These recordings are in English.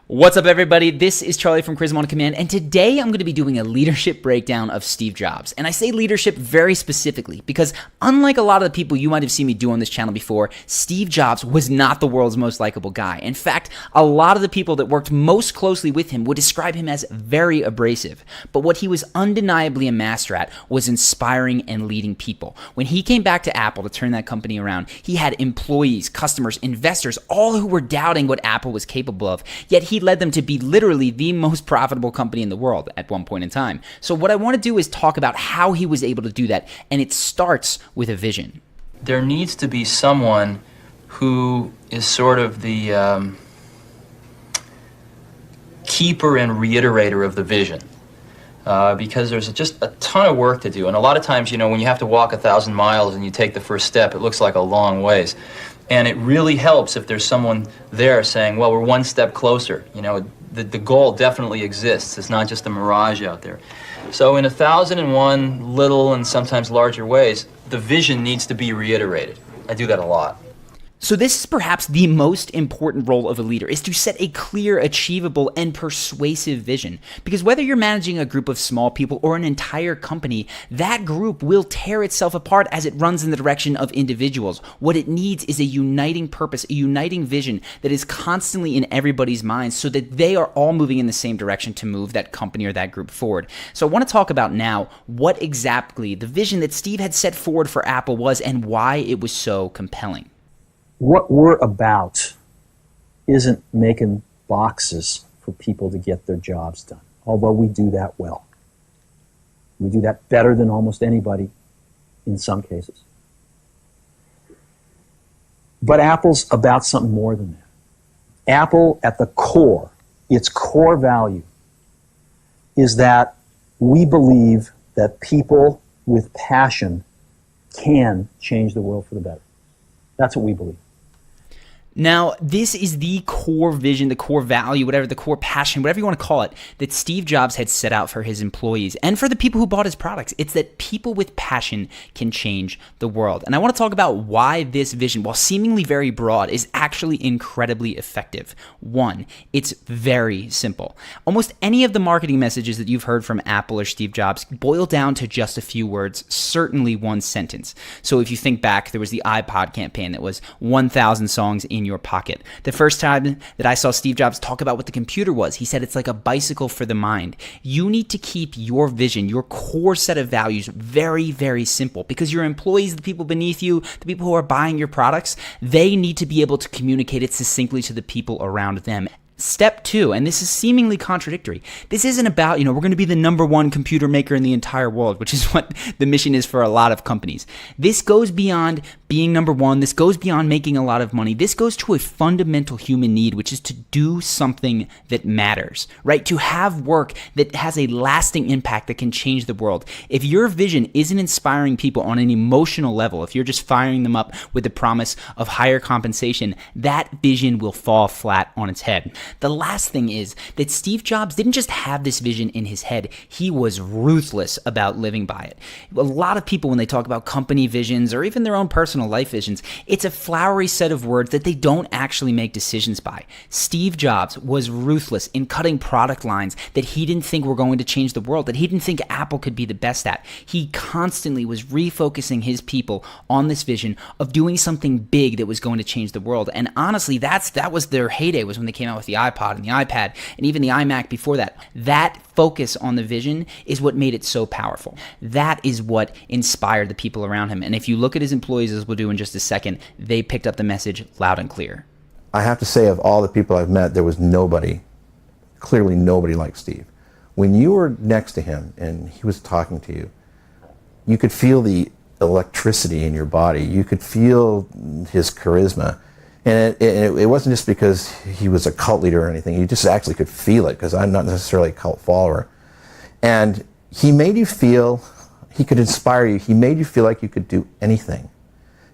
What's up, everybody? This is Charlie from Charisma on Command, and today I'm going to be doing a leadership breakdown of Steve Jobs. And I say leadership very specifically because unlike a lot of the people you might have seen me do on this channel before, Steve Jobs was not the world's most likable guy. In fact, a lot of the people that worked most closely with him would describe him as very abrasive. But what he was undeniably a master at was inspiring and leading people. When he came back to Apple to turn that company around, he had employees, customers, investors, all who were doubting what Apple was capable of, yet he led them to be literally the most profitable company in the world at one point in time. So what I want to do is talk about how he was able to do that, and it starts with a vision. There needs to be someone who is sort of the keeper and reiterator of the vision. Because there's just a ton of work to do. And a lot of times, when you have to walk 1,000 miles and you take the first step, it looks like a long ways. And it really helps if there's someone there saying, well, we're one step closer. The goal definitely exists. It's not just a mirage out there. So in 1,001 little and sometimes larger ways, the vision needs to be reiterated. I do that a lot. So this is perhaps the most important role of a leader, is to set a clear, achievable, and persuasive vision. Because whether you're managing a group of small people or an entire company, that group will tear itself apart as it runs in the direction of individuals. What it needs is a uniting purpose, a uniting vision that is constantly in everybody's minds so that they are all moving in the same direction to move that company or that group forward. So I want to talk about now what exactly the vision that Steve had set forward for Apple was and why it was so compelling. What we're about isn't making boxes for people to get their jobs done, although we do that well. We do that better than almost anybody in some cases. But Apple's about something more than that. Apple, at the core, its core value, is that we believe that people with passion can change the world for the better. That's what we believe. Now, this is the core vision, the core value, whatever, the core passion, whatever you want to call it, that Steve Jobs had set out for his employees and for the people who bought his products. It's that people with passion can change the world. And I want to talk about why this vision, while seemingly very broad, is actually incredibly effective. One, it's very simple. Almost any of the marketing messages that you've heard from Apple or Steve Jobs boil down to just a few words, certainly one sentence. So if you think back, there was the iPod campaign that was 1,000 songs in your pocket. The first time that I saw Steve Jobs talk about what the computer was, he said it's like a bicycle for the mind. You need to keep your vision, your core set of values very, very simple because your employees, the people beneath you, the people who are buying your products, they need to be able to communicate it succinctly to the people around them. Step two, and this is seemingly contradictory, this isn't about, we're going to be the number one computer maker in the entire world, which is what the mission is for a lot of companies. This goes beyond being number one. This goes beyond making a lot of money. This goes to a fundamental human need, which is to do something that matters, right? To have work that has a lasting impact that can change the world. If your vision isn't inspiring people on an emotional level, if you're just firing them up with the promise of higher compensation, that vision will fall flat on its head. The last thing is that Steve Jobs didn't just have this vision in his head, he was ruthless about living by it. A lot of people, when they talk about company visions or even their own personal life visions, it's a flowery set of words that they don't actually make decisions by. Steve Jobs was ruthless in cutting product lines that he didn't think were going to change the world, that he didn't think Apple could be the best at. He constantly was refocusing his people on this vision of doing something big that was going to change the world. And honestly, that was their heyday, was when they came out with the iPod and the iPad and even the iMac before that. That focus on the vision is what made it so powerful. That is what inspired the people around him. And if you look at his employees, as we'll do in just a second, they picked up the message loud and clear. I have to say, of all the people I've met, there was clearly nobody like Steve. When you were next to him and he was talking to you, you could feel the electricity in your body. You could feel his charisma. And it wasn't just because he was a cult leader or anything. You just actually could feel it, because I'm not necessarily a cult follower. And he made you feel, he could inspire you. He made you feel like you could do anything.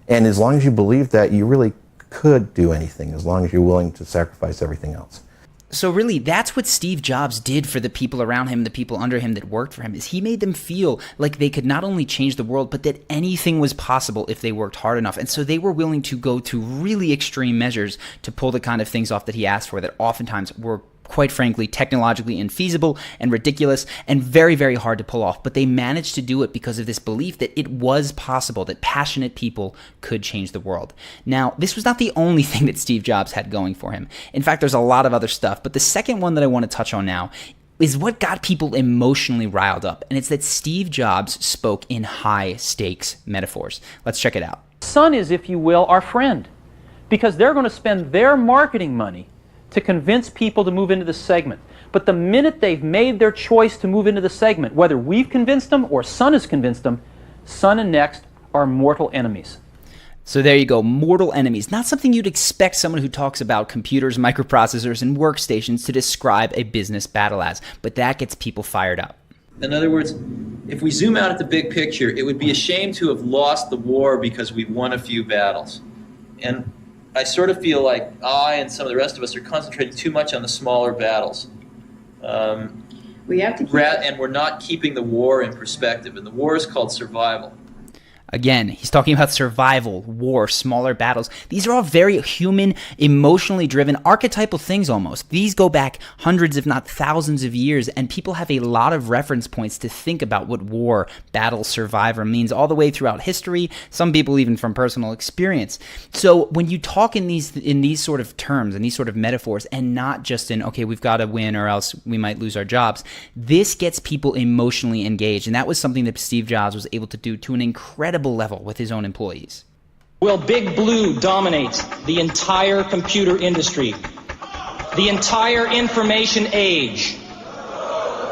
And as long as you believed that, you really could do anything, as long as you're willing to sacrifice everything else. So really, that's what Steve Jobs did for the people around him, the people under him that worked for him, is he made them feel like they could not only change the world, but that anything was possible if they worked hard enough. And so they were willing to go to really extreme measures to pull the kind of things off that he asked for that oftentimes were quite frankly, technologically infeasible and ridiculous and very, very hard to pull off. But they managed to do it because of this belief that it was possible, that passionate people could change the world. Now, this was not the only thing that Steve Jobs had going for him. In fact, there's a lot of other stuff. But the second one that I want to touch on now is what got people emotionally riled up. And it's that Steve Jobs spoke in high-stakes metaphors. Let's check it out. Sun is, if you will, our friend, because they're going to spend their marketing money to convince people to move into the segment. But the minute they've made their choice to move into the segment, whether we've convinced them or Sun has convinced them, Sun and Next are mortal enemies. So there you go, mortal enemies. Not something you'd expect someone who talks about computers, microprocessors, and workstations to describe a business battle as, but that gets people fired up. In other words, if we zoom out at the big picture, it would be a shame to have lost the war because we won a few battles. And I sort of feel like I and some of the rest of us are concentrating too much on the smaller battles. We have to keep and we're not keeping the war in perspective, and the war is called survival. Again, he's talking about survival, war, smaller battles. These are all very human, emotionally driven, archetypal things almost. These go back hundreds, if not thousands of years, and people have a lot of reference points to think about what war, battle, survivor means all the way throughout history, some people even from personal experience. So when you talk in these sort of terms, in these sort of metaphors, and not just in, okay, we've got to win or else we might lose our jobs, this gets people emotionally engaged, and that was something that Steve Jobs was able to do to an incredible level with his own employees. Will Big Blue dominate the entire computer industry? The entire information age?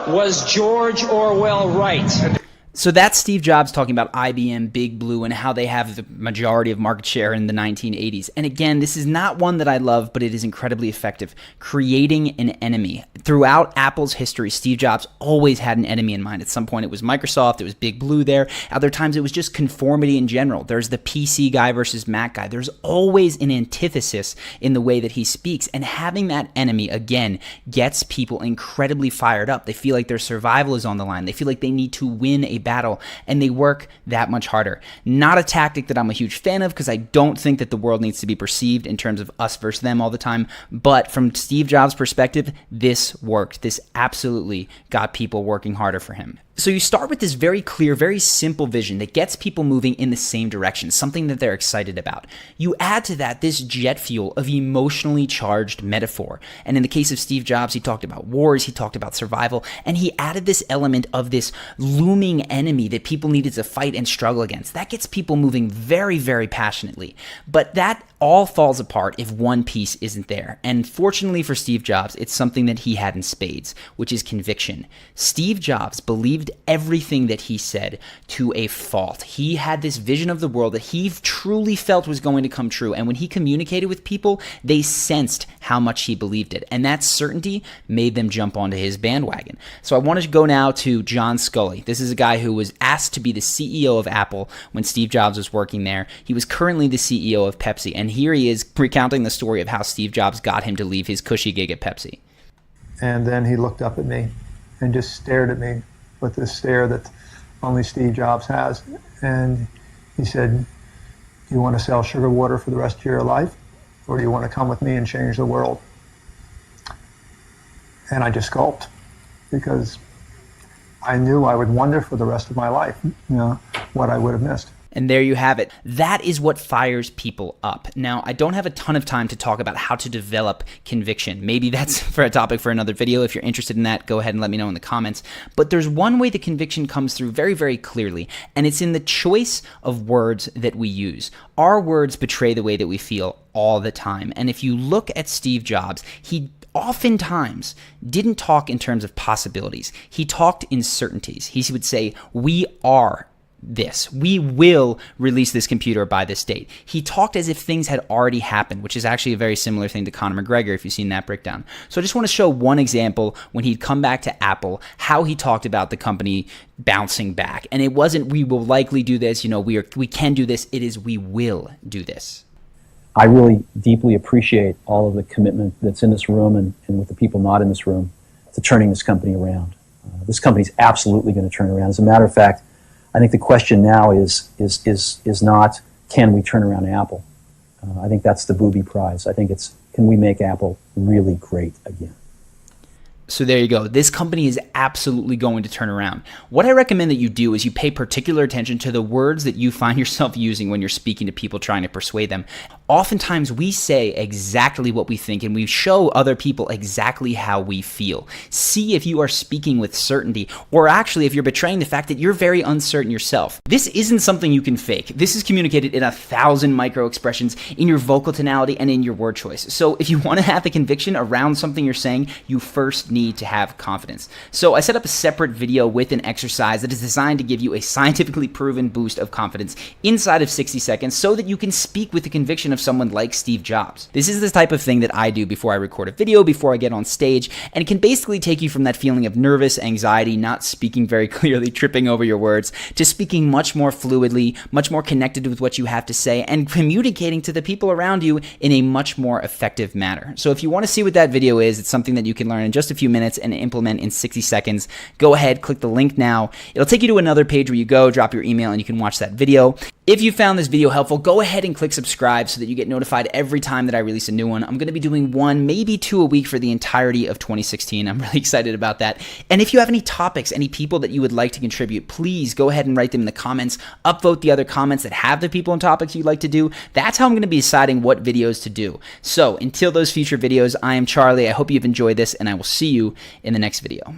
Was George Orwell right? So that's Steve Jobs talking about IBM, Big Blue, and how they have the majority of market share in the 1980s. And again, this is not one that I love, but it is incredibly effective. Creating an enemy. Throughout Apple's history, Steve Jobs always had an enemy in mind. At some point, it was Microsoft, it was Big Blue there. Other times, it was just conformity in general. There's the PC guy versus Mac guy. There's always an antithesis in the way that he speaks. And having that enemy, again, gets people incredibly fired up. They feel like their survival is on the line. They feel like they need to win a battle, and they work that much harder. Not a tactic that I'm a huge fan of, because I don't think that the world needs to be perceived in terms of us versus them all the time, but from Steve Jobs' perspective, this worked. This absolutely got people working harder for him. So you start with this very clear, very simple vision that gets people moving in the same direction, something that they're excited about. You add to that this jet fuel of emotionally charged metaphor. And in the case of Steve Jobs, he talked about wars, he talked about survival, and he added this element of this looming enemy that people needed to fight and struggle against. That gets people moving very, very passionately. But that all falls apart if one piece isn't there. And fortunately for Steve Jobs, it's something that he had in spades, which is conviction. Steve Jobs believed everything that he said to a fault. He had this vision of the world that he truly felt was going to come true. And when he communicated with people, they sensed how much he believed it. And that certainty made them jump onto his bandwagon. So I want to go now to John Sculley. This is a guy who was asked to be the CEO of Apple when Steve Jobs was working there. He was currently the CEO of Pepsi. And here he is recounting the story of how Steve Jobs got him to leave his cushy gig at Pepsi. And then he looked up at me and just stared at me with this stare that only Steve Jobs has. And he said, do you want to sell sugar water for the rest of your life? Or do you want to come with me and change the world? And I just gulped, because I knew I would wonder for the rest of my life, what I would have missed. And there you have it. That is what fires people up. Now, I don't have a ton of time to talk about how to develop conviction. Maybe that's for a topic for another video. If you're interested in that, go ahead and let me know in the comments. But there's one way the conviction comes through very, very clearly, and it's in the choice of words that we use. Our words betray the way that we feel all the time. And if you look at Steve Jobs, he oftentimes didn't talk in terms of possibilities. He talked in certainties. He would say, we are this. We will release this computer by this date. He talked as if things had already happened, which is actually a very similar thing to Conor McGregor, if you've seen that breakdown. So I just want to show one example when he'd come back to Apple, how he talked about the company bouncing back. And it wasn't, we will likely do this, we can do this. It is, we will do this. I really deeply appreciate all of the commitment that's in this room and with the people not in this room to turning this company around. This company's absolutely going to turn around. As a matter of fact, I think the question now is not, can we turn around Apple? I think that's the booby prize. I think it's, can we make Apple really great again? So there you go. This company is absolutely going to turn around. What I recommend that you do is you pay particular attention to the words that you find yourself using when you're speaking to people trying to persuade them. Oftentimes we say exactly what we think and we show other people exactly how we feel. See if you are speaking with certainty, or actually if you're betraying the fact that you're very uncertain yourself. This isn't something you can fake. This is communicated in 1,000 micro expressions in your vocal tonality and in your word choice. So if you want to have the conviction around something you're saying, you first need to have confidence. So I set up a separate video with an exercise that is designed to give you a scientifically proven boost of confidence inside of 60 seconds so that you can speak with the conviction of someone like Steve Jobs. This is the type of thing that I do before I record a video, before I get on stage, and it can basically take you from that feeling of nervous anxiety, not speaking very clearly, tripping over your words, to speaking much more fluidly, much more connected with what you have to say, and communicating to the people around you in a much more effective manner. So if you want to see what that video is, it's something that you can learn in just a few minutes and implement in 60 seconds. Go ahead, click the link now. It'll take you to another page where you go, drop your email, and you can watch that video. If you found this video helpful, go ahead and click subscribe so that you get notified every time that I release a new one. I'm going to be doing 1, maybe 2 a week for the entirety of 2016. I'm really excited about that. And if you have any topics, any people that you would like to contribute, please go ahead and write them in the comments. Upvote the other comments that have the people and topics you'd like to do. That's how I'm going to be deciding what videos to do. So until those future videos, I am Charlie. I hope you've enjoyed this, and I will see you in the next video.